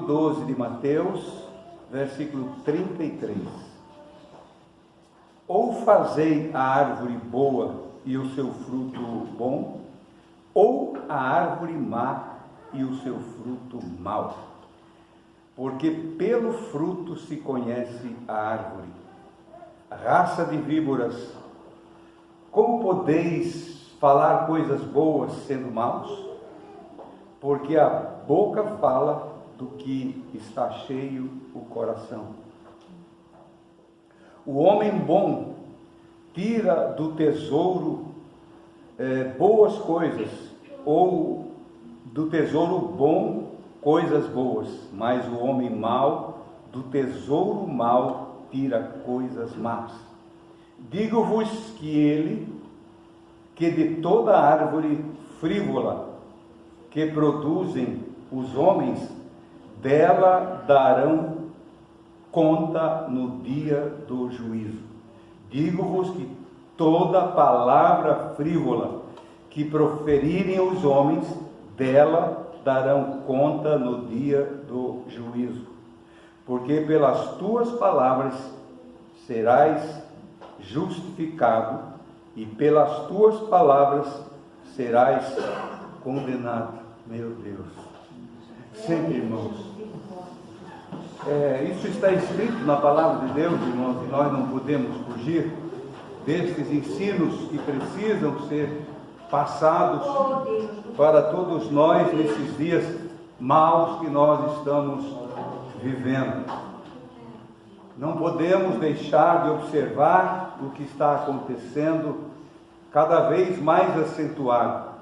12 de Mateus, versículo 33. Ou fazei a árvore boa e o seu fruto bom, ou a árvore má e o seu fruto mau. Porque pelo fruto se conhece a árvore. Raça de víboras, como podeis falar coisas boas sendo maus? Porque a boca fala do que está cheio o coração. O homem bom tira do tesouro boas coisas, ou do tesouro bom coisas boas, mas o homem mau do tesouro mau tira coisas más. Digo-vos que de toda árvore frívola que produzem os homens, dela darão conta no dia do juízo. Digo-vos que toda palavra frívola que proferirem os homens, dela darão conta no dia do juízo. Porque pelas tuas palavras serás justificado, e pelas tuas palavras serás condenado. Meu Deus. Sempre, irmãos. Isso está escrito na palavra de Deus, irmãos, e nós não podemos fugir destes ensinos que precisam ser passados para todos nós nesses dias maus que nós estamos vivendo. Não podemos deixar de observar o que está acontecendo cada vez mais acentuado.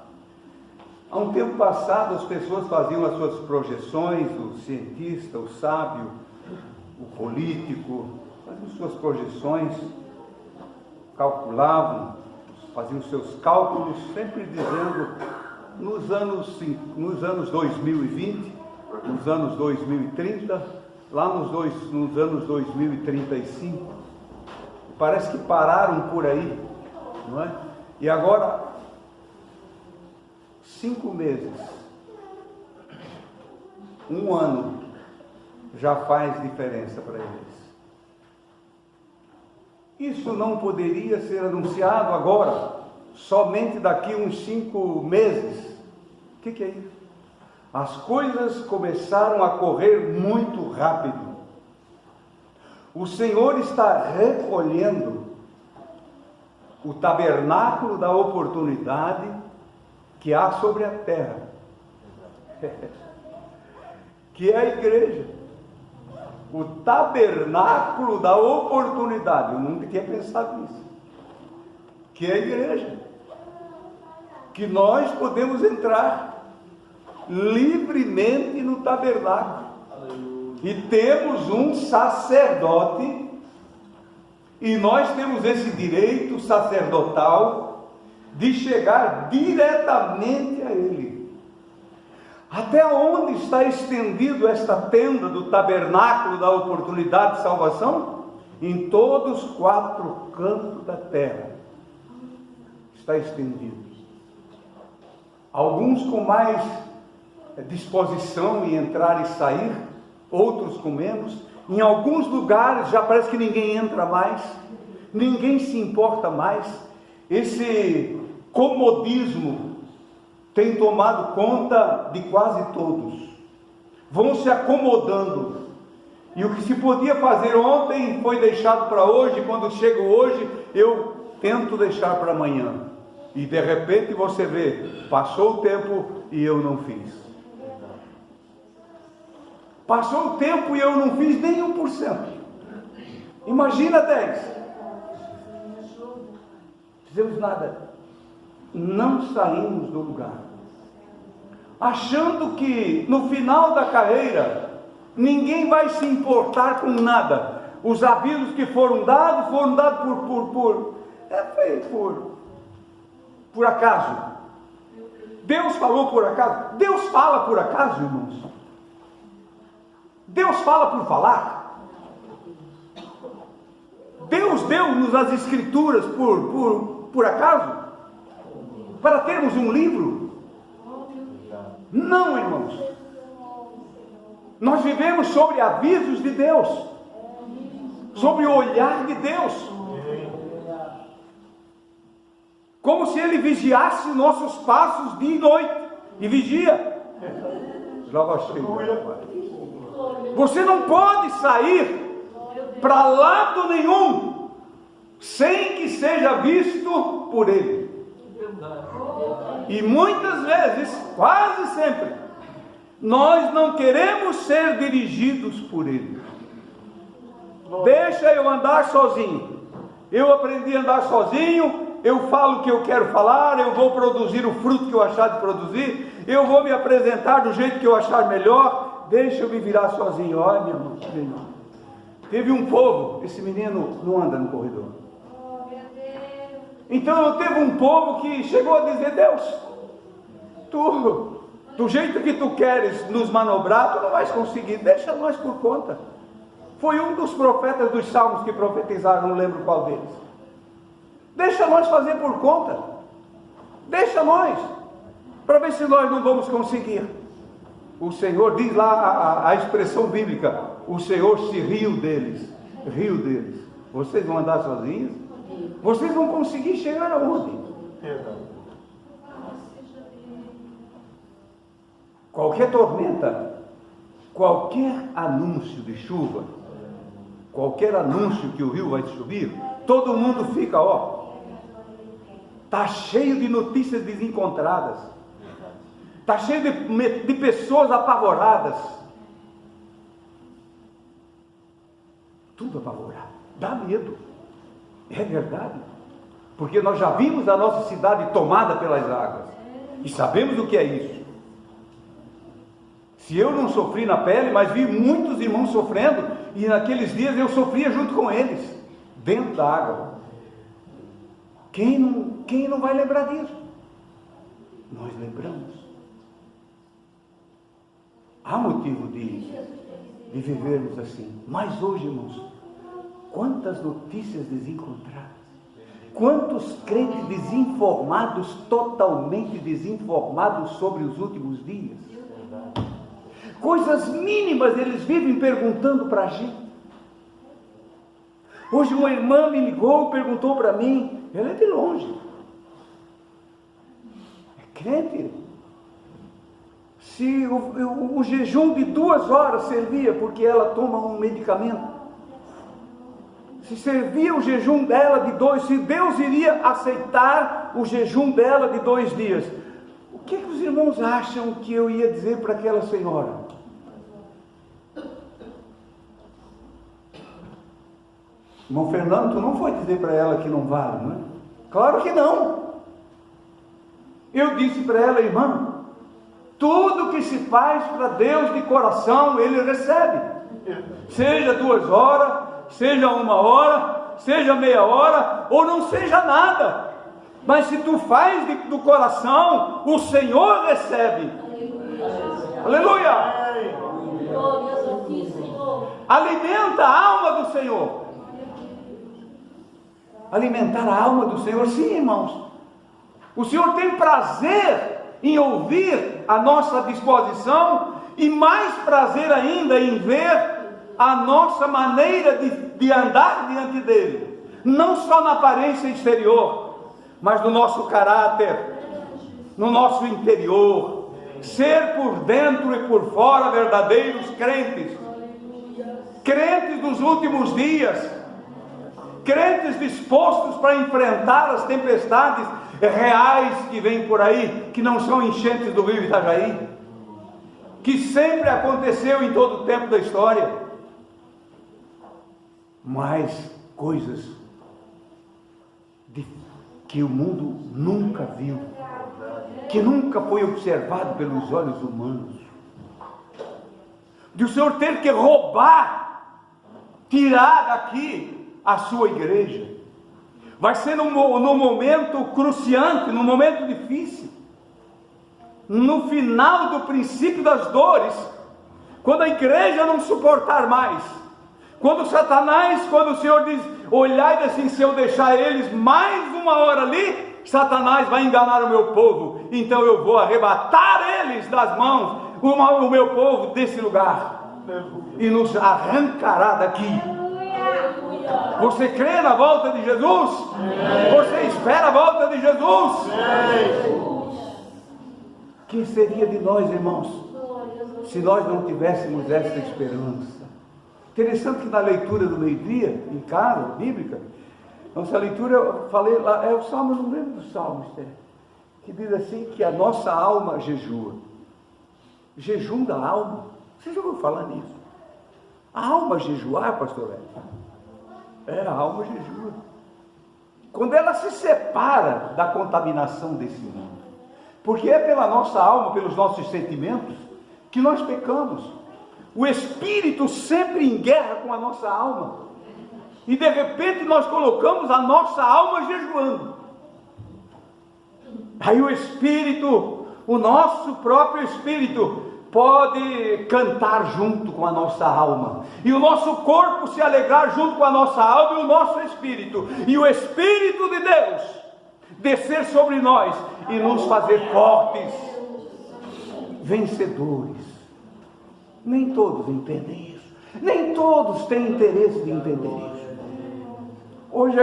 Há um tempo passado, as pessoas faziam as suas projeções, o cientista, o sábio, o político, faziam suas projeções, calculavam, faziam seus cálculos, sempre dizendo, nos anos 2020, nos anos 2030, lá nos anos 2035, parece que pararam por aí, não é? E agora, 5 meses, 1 ano, já faz diferença para eles. Isso não poderia ser anunciado agora, somente daqui uns 5 meses. O que é isso? As coisas começaram a correr muito rápido. O Senhor está recolhendo o tabernáculo da oportunidade que há sobre a terra, que é a igreja, o tabernáculo da oportunidade. Eu nunca tinha pensado nisso, que é a igreja, que nós podemos entrar livremente no tabernáculo, e temos um sacerdote, e nós temos esse direito sacerdotal de chegar diretamente a Ele. Até onde está estendido esta tenda do tabernáculo da oportunidade de salvação? Em todos os 4 cantos da terra está estendido. Alguns com mais disposição em entrar e sair, outros com menos. Em alguns lugares já parece que ninguém entra mais, ninguém se importa mais. Esse comodismo tem tomado conta de quase todos. Vão se acomodando. E o que se podia fazer ontem foi deixado para hoje. Quando chega hoje, eu tento deixar para amanhã. E de repente você vê, passou o tempo e eu não fiz. Passou o tempo e eu não fiz nem 1%. Imagina 10%. Não fizemos nada. Não saímos do lugar, achando que no final da carreira ninguém vai se importar com nada. Os avisos que foram dados por acaso. Deus falou por acaso? Deus fala por acaso, irmãos? Deus fala por falar? Deus deu-nos as escrituras por acaso? Para termos um livro? Não, irmãos. Nós vivemos sobre avisos de Deus, sobre o olhar de Deus, como se Ele vigiasse nossos passos dia e noite, e vigia. Você não pode sair para lado nenhum sem que seja visto por Ele. E muitas vezes, quase sempre, nós não queremos ser dirigidos por Ele. Deixa eu andar sozinho. Eu aprendi a andar sozinho. Eu falo o que eu quero falar. Eu vou produzir o fruto que eu achar de produzir. Eu vou me apresentar do jeito que eu achar melhor. Deixa eu me virar sozinho. Olha, minha irmã, teve um povo. Esse menino não anda no corredor. Então teve um povo que chegou a dizer: Deus, tu, do jeito que tu queres nos manobrar, tu não vais conseguir, deixa nós por conta. Foi um dos profetas dos Salmos que profetizaram, não lembro qual deles. Deixa nós fazer por conta, deixa nós, para ver se nós não vamos conseguir. O Senhor diz lá a expressão bíblica: o Senhor se riu deles. Vocês vão andar sozinhos? Vocês vão conseguir chegar aonde? Qualquer tormenta, qualquer anúncio de chuva, qualquer anúncio que o rio vai subir, todo mundo fica, está cheio de notícias desencontradas, está cheio de pessoas apavoradas, tudo apavorado, dá medo. É verdade, porque nós já vimos a nossa cidade tomada pelas águas, e sabemos o que é isso. Se eu não sofri na pele, mas vi muitos irmãos sofrendo, e naqueles dias eu sofria junto com eles, dentro da água. Quem não vai lembrar disso? Nós lembramos. Há motivo de vivermos assim, mas hoje, irmãos, quantas notícias desencontradas, quantos crentes desinformados, totalmente desinformados sobre os últimos dias. Coisas mínimas eles vivem perguntando para a gente. Hoje uma irmã me ligou, perguntou para mim, ela é de longe, é crente, se o jejum de 2 horas servia, porque ela toma um medicamento. Se servia o jejum dela de 2, se Deus iria aceitar o jejum dela de 2 dias, o que os irmãos acham que eu ia dizer para aquela senhora? Irmão Fernando, tu não foi dizer para ela que não vale, não é? Claro que não. Eu disse para ela: irmã, tudo que se faz para Deus de coração, Ele recebe. Seja 2 horas, seja 1 hora, seja meia hora, ou não seja nada, mas se tu faz do coração, o Senhor recebe. Aleluia! Alimenta a alma do Senhor. Alimentar a alma do Senhor, sim, irmãos. O Senhor tem prazer em ouvir a nossa disposição, e mais prazer ainda em ver a nossa maneira de andar diante dele, não só na aparência exterior, mas no nosso caráter, no nosso interior, ser por dentro e por fora verdadeiros crentes, crentes dos últimos dias, crentes dispostos para enfrentar as tempestades reais que vêm por aí, que não são enchentes do rio Itajaí, que sempre aconteceu em todo o tempo da história, mas coisas que o mundo nunca viu, que nunca foi observado pelos olhos humanos, de o Senhor ter que roubar, tirar daqui a sua igreja. Vai ser num momento cruciante, num momento difícil, no final do princípio das dores, quando a igreja não suportar mais, quando Satanás, quando o Senhor diz, olhai assim, se eu deixar eles mais 1 hora ali, Satanás vai enganar o meu povo, então eu vou arrebatar eles das mãos, o meu povo desse lugar. e nos arrancará daqui. Você crê na volta de Jesus? Você espera a volta de Jesus? Que seria de nós, irmãos, se nós não tivéssemos essa esperança? Interessante que na leitura do meio-dia, em casa, bíblica, nossa leitura, eu falei lá, é o Salmo, eu não lembro do Salmo, que diz assim, que a nossa alma jejua. Jejum da alma. Você já ouviu falar nisso? A alma jejuar, pastor Hélio? A alma jejua. Quando ela se separa da contaminação desse mundo. Porque é pela nossa alma, pelos nossos sentimentos, que nós pecamos. O Espírito sempre em guerra com a nossa alma. E de repente nós colocamos a nossa alma jejuando. Aí o Espírito, o nosso próprio Espírito, pode cantar junto com a nossa alma. E o nosso corpo se alegrar junto com a nossa alma e o nosso Espírito. E o Espírito de Deus descer sobre nós e nos fazer fortes, vencedores. Nem todos entendem isso. Nem todos têm interesse de entender isso. Hoje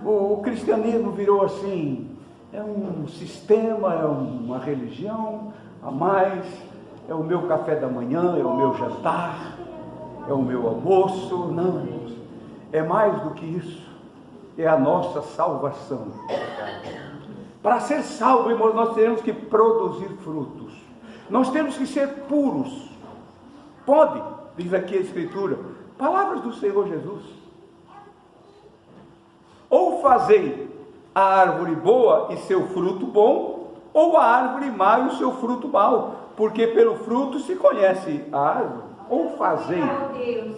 o cristianismo virou assim, é um sistema, é uma religião a mais, é o meu café da manhã, é o meu jantar, é o meu almoço. Não, é mais do que isso, é a nossa salvação. Para ser salvo, irmãos, nós temos que produzir frutos, nós temos que ser puros. Pode, diz aqui a Escritura, palavras do Senhor Jesus: ou fazei a árvore boa e seu fruto bom, ou a árvore má e o seu fruto mau, porque pelo fruto se conhece a árvore. Ou fazei,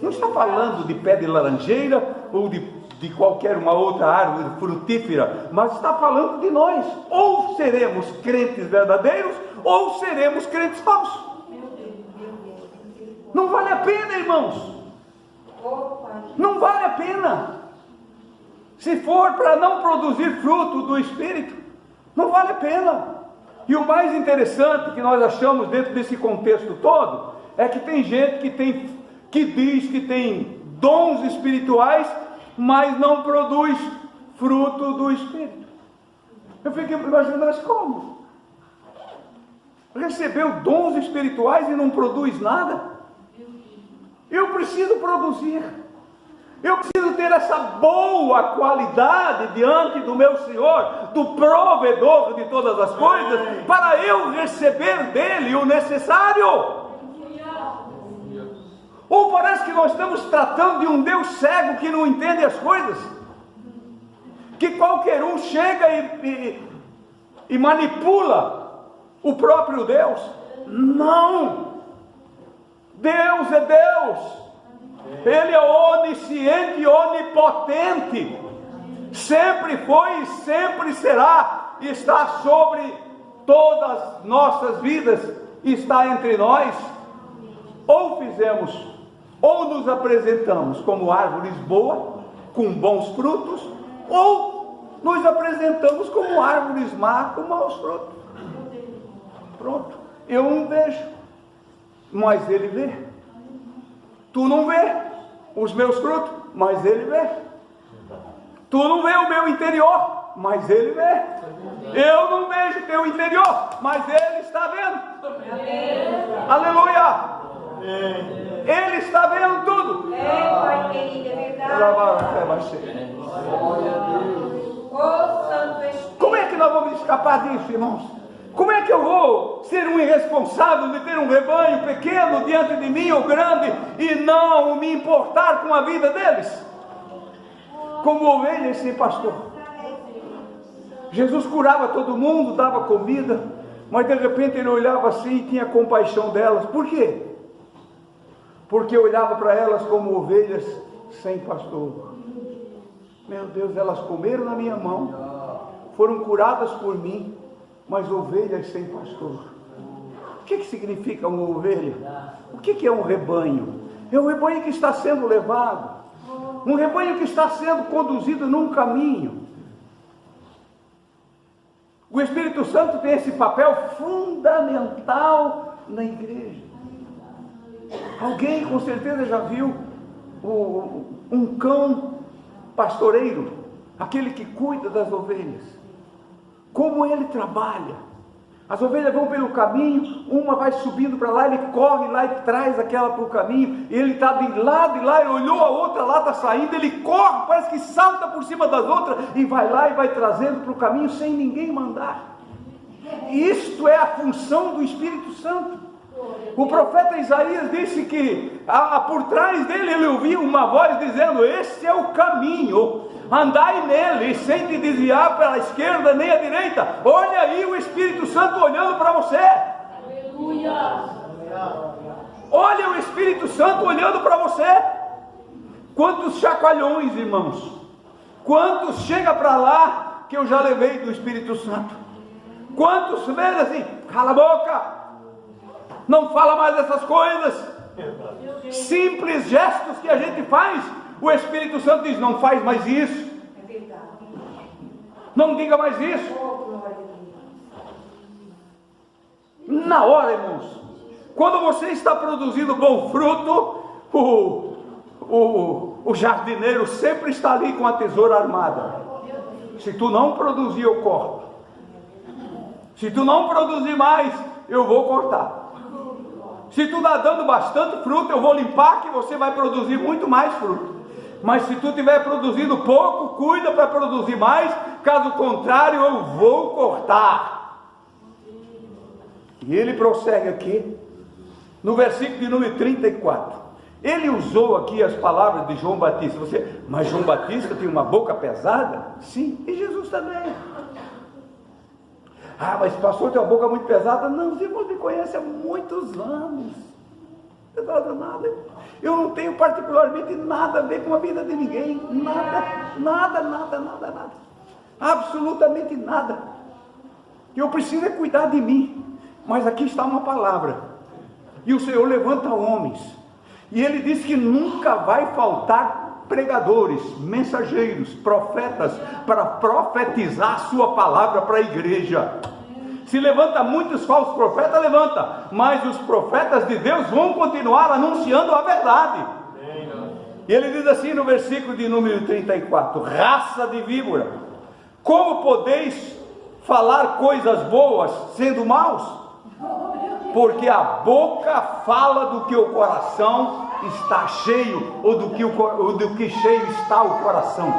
não está falando de pé de laranjeira ou de qualquer uma outra árvore frutífera, mas está falando de nós. Ou seremos crentes verdadeiros, ou seremos crentes falsos. Não vale a pena, irmãos. Não vale a pena. Se for para não produzir fruto do Espírito, não vale a pena. E o mais interessante que nós achamos dentro desse contexto todo, é que tem gente que diz que tem dons espirituais, mas não produz fruto do Espírito. Eu fico imaginando, mas como? Recebeu dons espirituais e não produz nada? Eu preciso produzir. Eu preciso ter essa boa qualidade diante do meu Senhor, do provedor de todas as coisas, para eu receber dele o necessário. Ou parece que nós estamos tratando de um Deus cego que não entende as coisas, que qualquer um chega e manipula o próprio Deus. Não! Deus é Deus. Ele é onisciente e onipotente, sempre foi e sempre será, está sobre todas as nossas vidas, está entre nós. Ou fizemos, ou nos apresentamos como árvores boas, com bons frutos, ou nos apresentamos como árvores más, com maus frutos. Pronto, eu não vejo, mas ele vê. Tu não vê os meus frutos, mas ele vê. Tu não vê o meu interior, mas ele vê. Eu não vejo o teu interior, mas ele está vendo. Aleluia! Ele está vendo tudo. Pai querido, é verdade. Como é que nós vamos escapar disso, irmãos? Como é que eu vou ser um irresponsável de ter um rebanho pequeno diante de mim ou grande e não me importar com a vida deles? Como ovelhas sem pastor. Jesus curava todo mundo, dava comida, mas de repente ele olhava assim e tinha compaixão delas. Por quê? Porque olhava para elas como ovelhas sem pastor. Meu Deus, elas comeram na minha mão, foram curadas por mim, mas ovelhas sem pastor. O que significa uma ovelha? O que é um rebanho? É um rebanho que está sendo levado, um rebanho que está sendo conduzido num caminho. O Espírito Santo tem esse papel fundamental na igreja. Alguém com certeza já viu um cão pastoreiro, aquele que cuida das ovelhas, como ele trabalha. As ovelhas vão pelo caminho, uma vai subindo para lá, ele corre lá e traz aquela para o caminho, ele está de lá, ele olhou a outra lá, está saindo, ele corre, parece que salta por cima das outras, e vai lá e vai trazendo para o caminho, sem ninguém mandar. Isto é a função do Espírito Santo. O profeta Isaías disse que por trás dele ele ouvia uma voz dizendo: este é o caminho, andai nele, sem te desviar para a esquerda nem à direita. Olha aí o Espírito Santo olhando para você. Aleluia. Olha o Espírito Santo olhando para você. Quantos chacoalhões, irmãos, quantos chega para lá que eu já levei do Espírito Santo? Quantos vezes assim, cala a boca, não fala mais dessas coisas. Simples gestos que a gente faz, o Espírito Santo diz: não faz mais isso, não diga mais isso. Na hora, irmãos, quando você está produzindo bom fruto, o jardineiro sempre está ali com a tesoura armada. Se tu não produzir, eu corto. Se tu não produzir mais, eu vou cortar. Se tu está dando bastante fruto, eu vou limpar, que você vai produzir muito mais fruto. Mas se tu estiver produzindo pouco, cuida para produzir mais, caso contrário, eu vou cortar. E ele prossegue aqui, no versículo de número 34. Ele usou aqui as palavras de João Batista. Mas João Batista tem uma boca pesada? Sim, e Jesus também. Ah, mas pastor, tem uma boca muito pesada. Não, os irmãos me conhecem há muitos anos. Nada. Eu não tenho particularmente nada a ver com a vida de ninguém. Nada. Absolutamente nada. Eu preciso é cuidar de mim. Mas aqui está uma palavra. E o Senhor levanta homens. E Ele diz que nunca vai faltar pregadores, mensageiros, profetas, para profetizar a sua palavra para a igreja. Se levanta muitos falsos profetas, levanta, mas os profetas de Deus vão continuar anunciando a verdade. E ele diz assim no versículo de número 34: raça de víbora, como podeis falar coisas boas sendo maus? Porque a boca fala do que o coração está cheio, ou do que cheio está o coração.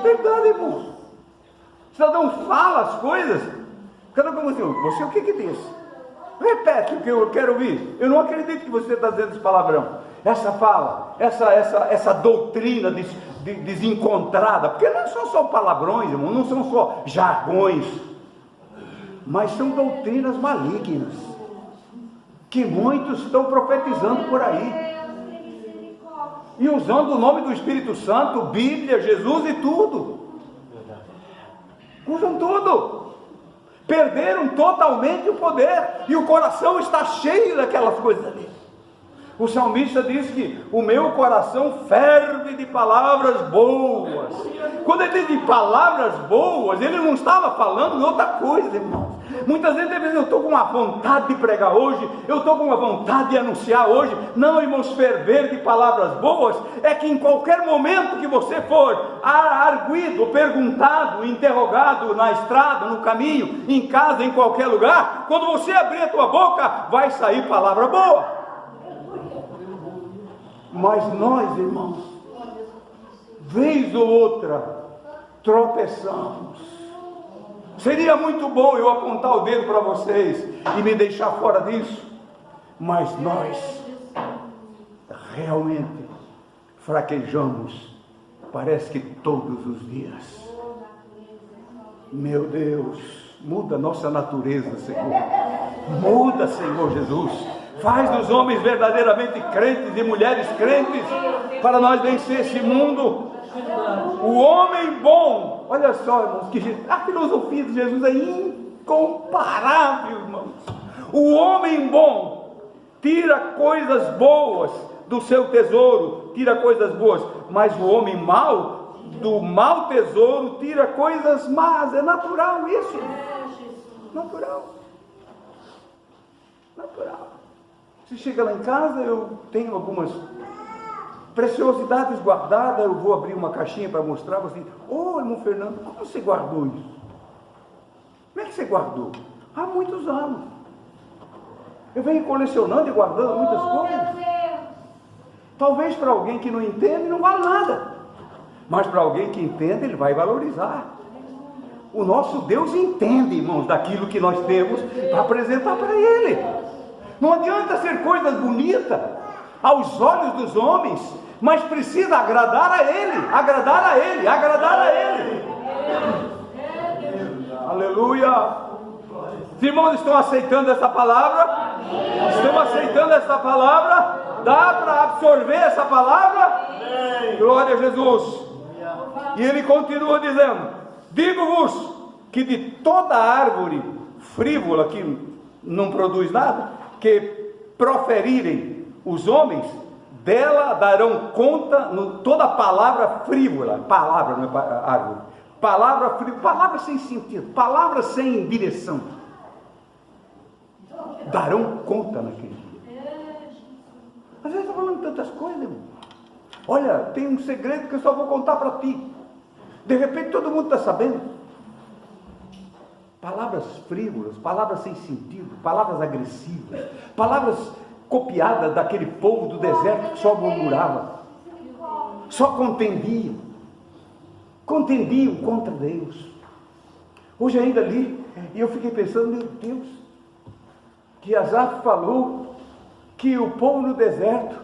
Verdade, irmão. O cidadão fala as coisas. Cada um assim: você o que disse? Repete o que eu quero ouvir. Eu não acredito que você está dizendo esse palavrão. Essa fala, essa doutrina desencontrada, porque não são só palavrões, irmão, não são só jargões, mas são doutrinas malignas, que muitos estão profetizando por aí, e usando o nome do Espírito Santo, Bíblia, Jesus e tudo. Usam tudo. Perderam totalmente o poder, e o coração está cheio daquelas coisas ali. O salmista diz que o meu coração ferve de palavras boas. Quando ele diz de palavras boas, ele não estava falando de outra coisa, irmãos. Muitas vezes ele diz: eu estou com uma vontade de pregar hoje, eu estou com uma vontade de anunciar hoje. Não, irmãos, ferver de palavras boas é que em qualquer momento que você for arguido, perguntado, interrogado na estrada, no caminho, em casa, em qualquer lugar, quando você abrir a tua boca, vai sair palavra boa. Mas nós, irmãos, vez ou outra, tropeçamos. Seria muito bom eu apontar o dedo para vocês e me deixar fora disso, mas nós realmente fraquejamos, parece que todos os dias. Meu Deus, muda nossa natureza, Senhor. Muda, Senhor Jesus. Faz dos homens verdadeiramente crentes e mulheres crentes, para nós vencer esse mundo. O homem bom, olha só, irmãos, que a filosofia de Jesus é incomparável, irmãos. O homem bom tira coisas boas do seu tesouro, tira coisas boas, mas o homem mau, do mau tesouro, tira coisas más. É natural isso, natural. Você chega lá em casa, eu tenho algumas preciosidades guardadas, eu vou abrir uma caixinha para mostrar, você, irmão Fernando, como você guardou isso? Como é que você guardou? Há muitos anos. Eu venho colecionando e guardando muitas coisas. Talvez para alguém que não entende não vale nada, mas para alguém que entende, ele vai valorizar. O nosso Deus entende, irmãos, daquilo que nós temos para apresentar para Ele. Não adianta ser coisas bonitas aos olhos dos homens, mas precisa agradar a Ele, agradar a Ele, agradar a Ele. Aleluia! Os irmãos estão aceitando essa palavra? Estão aceitando essa palavra? Dá para absorver essa palavra? Glória a Jesus! E ele continua dizendo: digo-vos que de toda árvore frívola que não produz nada, que proferirem os homens, dela darão conta toda palavra frívola. Palavra, não é árvore. Palavra frívola, palavra sem sentido, palavra sem direção. Darão conta naquele dia. Às vezes está falando tantas coisas, irmão. Olha, tem um segredo que eu só vou contar para ti. De repente todo mundo está sabendo. Palavras frívolas, palavras sem sentido, palavras agressivas, palavras copiadas daquele povo do deserto que só murmurava, só contendiam contra Deus. Hoje ainda li, e eu fiquei pensando, meu Deus, que Asaf falou que o povo no deserto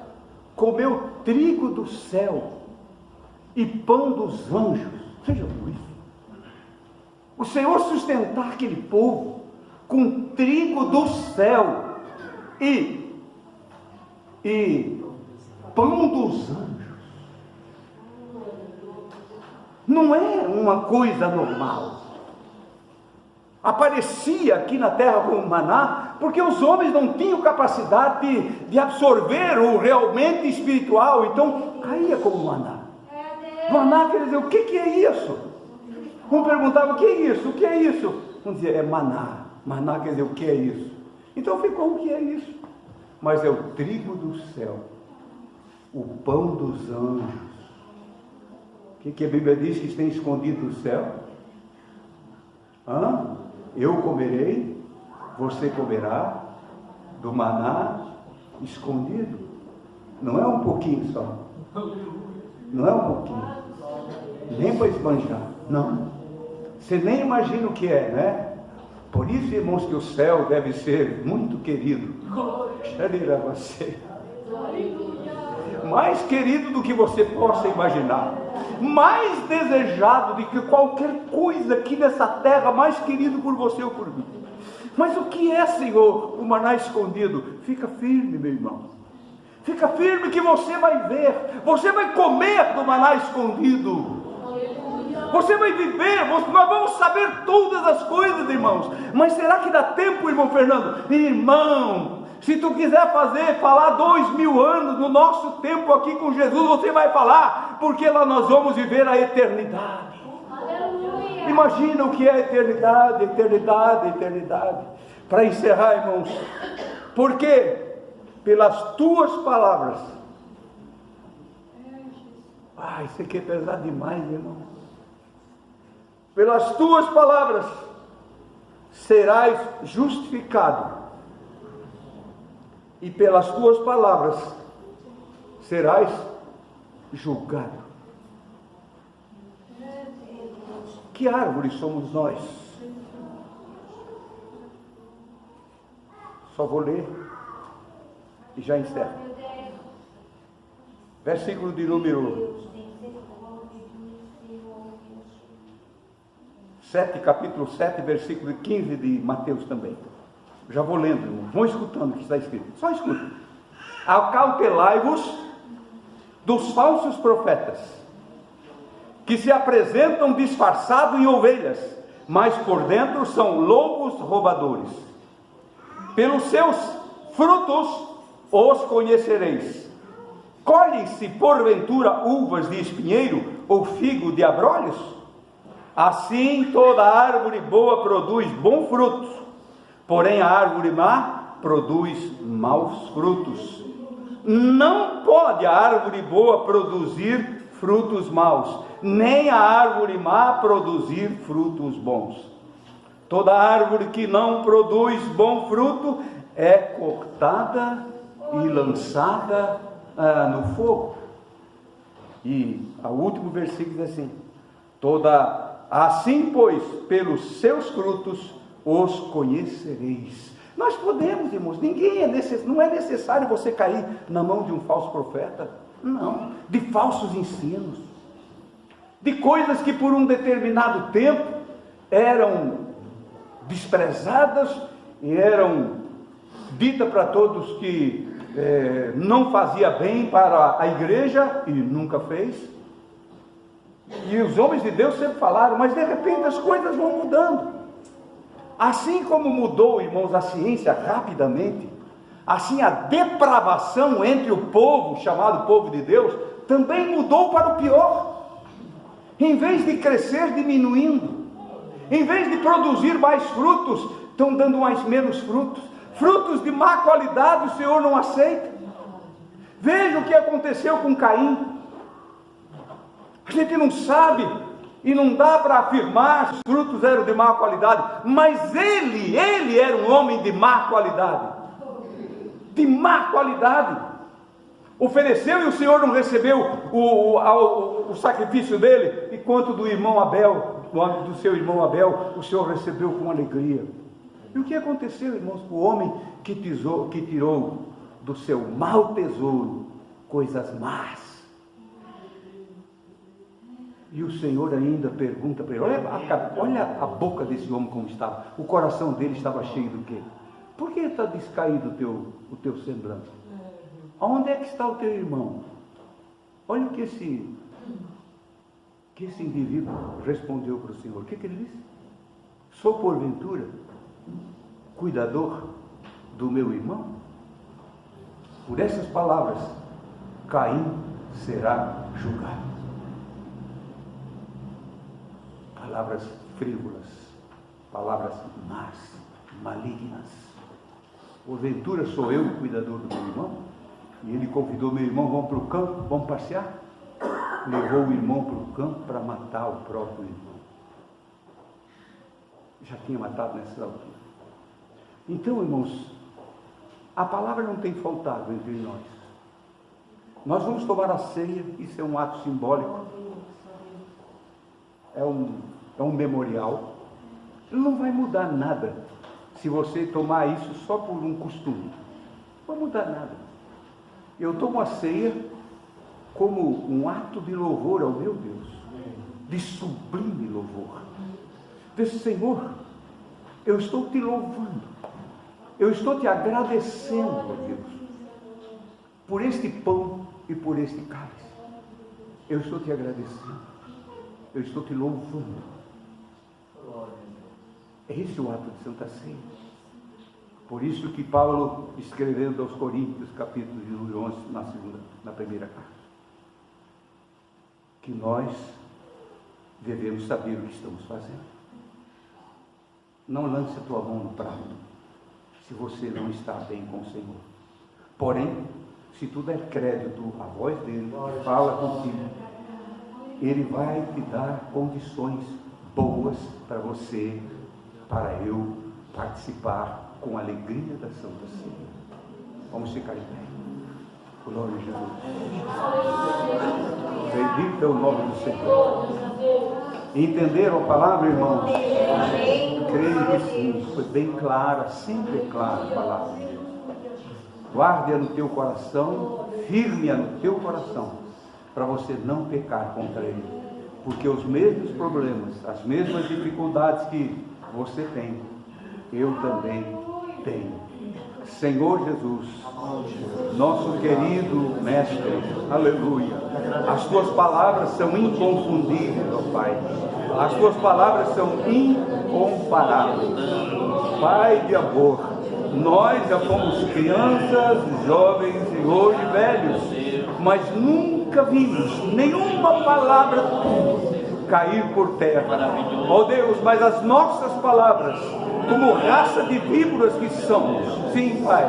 comeu trigo do céu e pão dos anjos. Veja isso. O Senhor sustentar aquele povo com trigo do céu e pão dos anjos. Não é uma coisa normal. Aparecia aqui na terra como maná, porque os homens não tinham capacidade de absorver o realmente espiritual, então caía como maná. Maná quer dizer, o que é isso? Um perguntava, o que é isso? O que é isso? Um dizia, é maná. Maná quer dizer, o que é isso? Então ficou, o que é isso? Mas é o trigo do céu, o pão dos anjos. O que a Bíblia diz que tem escondido no céu? Eu comerei, você comerá do maná escondido. Não é um pouquinho só. Não é um pouquinho. Nem para esbanjar. Não. Você nem imagina o que é, né? Por isso, irmãos, que o céu deve ser muito querido. Xerira você. Mais querido do que você possa imaginar. Mais desejado do que qualquer coisa aqui nessa terra, mais querido por você ou por mim. Mas o que é, Senhor, o maná escondido? Fica firme, meu irmão. Fica firme que você vai ver. Você vai comer do maná escondido. Você vai viver, nós vamos saber todas as coisas, irmãos. Mas será que dá tempo, irmão Fernando? Irmão, se tu quiser falar 2000 anos no nosso tempo aqui com Jesus, você vai falar, porque lá nós vamos viver a eternidade. Aleluia. Imagina o que é eternidade, eternidade, eternidade. Para encerrar, irmãos, porque pelas tuas palavras, isso aqui é pesado demais, irmão. Pelas tuas palavras serás justificado, e pelas tuas palavras serás julgado. Que árvore somos nós? Só vou ler e já encerro. Versículo de número 7, capítulo 7, versículo 15 de Mateus também. Já vou lendo, irmão. Vão escutando o que está escrito. Só escuta. Acautelai-vos dos falsos profetas, que se apresentam disfarçados em ovelhas, mas por dentro são lobos roubadores. Pelos seus frutos os conhecereis. Colhem-se porventura uvas de espinheiro ou figo de abrolhos? Assim toda árvore boa produz bom fruto, porém a árvore má produz maus frutos. Não pode a árvore boa produzir frutos maus, nem a árvore má produzir frutos bons. Toda árvore que não produz bom fruto é cortada e lançada no fogo. E o último versículo diz assim: assim, pois, pelos seus frutos os conhecereis. Nós podemos, irmãos, não é necessário você cair na mão de um falso profeta, não, de falsos ensinos, de coisas que por um determinado tempo eram desprezadas e eram ditas para todos que não fazia bem para a igreja, e nunca fez. E os homens de Deus sempre falaram, mas de repente as coisas vão mudando. Assim como mudou, irmãos, a ciência rapidamente, assim a depravação entre o povo, chamado povo de Deus, também mudou para o pior. Em vez de crescer, diminuindo. Em vez de produzir mais frutos, estão dando menos frutos. Frutos de má qualidade o Senhor não aceita. Veja o que aconteceu com Caim. A gente não sabe e não dá para afirmar se os frutos eram de má qualidade, mas ele era um homem de má qualidade. De má qualidade. Ofereceu e o Senhor não recebeu o sacrifício dele, enquanto do irmão Abel, do seu irmão Abel, o Senhor recebeu com alegria. E o que aconteceu, irmãos, com o homem que tirou do seu mau tesouro coisas más? E o Senhor ainda pergunta para ele, olha a boca desse homem como estava, o coração dele estava cheio do quê? Por que está descaído o teu semblante? Aonde é que está o teu irmão? Olha o que esse indivíduo respondeu para o Senhor. O que ele disse? Sou porventura cuidador do meu irmão? Por essas palavras, Caim será julgado. Palavras frívolas, palavras más, malignas. Porventura sou eu o cuidador do meu irmão? E ele convidou meu irmão, vamos para o campo, vamos passear? Levou o irmão para o campo para matar o próprio irmão. Já tinha matado nessa altura. Então, irmãos, a palavra não tem faltado entre nós. Nós vamos tomar a ceia, isso é um ato simbólico. É um memorial. Não vai mudar nada se você tomar isso só por um costume. Não vai mudar nada. Eu tomo a ceia como um ato de louvor ao meu Deus, de sublime louvor. Desse Senhor, eu estou te louvando, eu estou te agradecendo, ó Deus, por este pão e por este cálice. Eu estou te agradecendo, eu estou te louvando. É esse o ato de Santa Ceia. Por isso que Paulo, escrevendo aos Coríntios, capítulo de 11, na primeira carta, que nós devemos saber o que estamos fazendo. Não lance a tua mão no prato, se você não está bem com o Senhor. Porém, se tu der crédito à voz dele, fala contigo, ele vai te dar condições boas para você, para eu participar com alegria da Santa Ceia. Vamos ficar em pé. Glória a Jesus. Bendito é o nome do Senhor. Entenderam a palavra, irmãos? Creio que sim. Foi bem clara, sempre clara a palavra de Deus. Guarde-a no teu coração, firme-a no teu coração, para você não pecar contra ele. Porque os mesmos problemas, as mesmas dificuldades que você tem, eu também tenho. Senhor Jesus, nosso querido Mestre, aleluia, as tuas palavras são inconfundíveis, ó Pai, as tuas palavras são incomparáveis. Pai de amor, nós já fomos crianças, jovens e hoje velhos, mas nunca vimos nenhuma palavra tua cair por terra, ó Deus, mas as nossas palavras como raça de víboras que somos. Sim, Pai.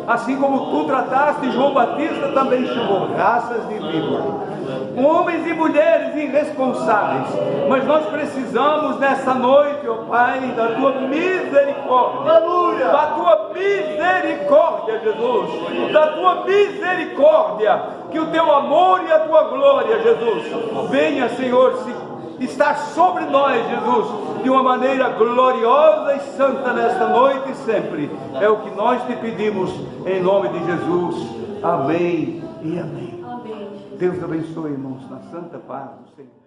Assim como tu trataste, João Batista também chamou raças de víboras. Homens e mulheres irresponsáveis. Mas nós precisamos nessa noite, ó Pai, da tua misericórdia. Aleluia! Da tua misericórdia, Jesus. Da tua misericórdia. Que o teu amor e a tua glória, Jesus, venha, Senhor, estar sobre nós, Jesus, de uma maneira gloriosa e santa nesta noite e sempre. É o que nós te pedimos em nome de Jesus. Amém e amém. Deus abençoe, irmãos, na santa paz do Senhor.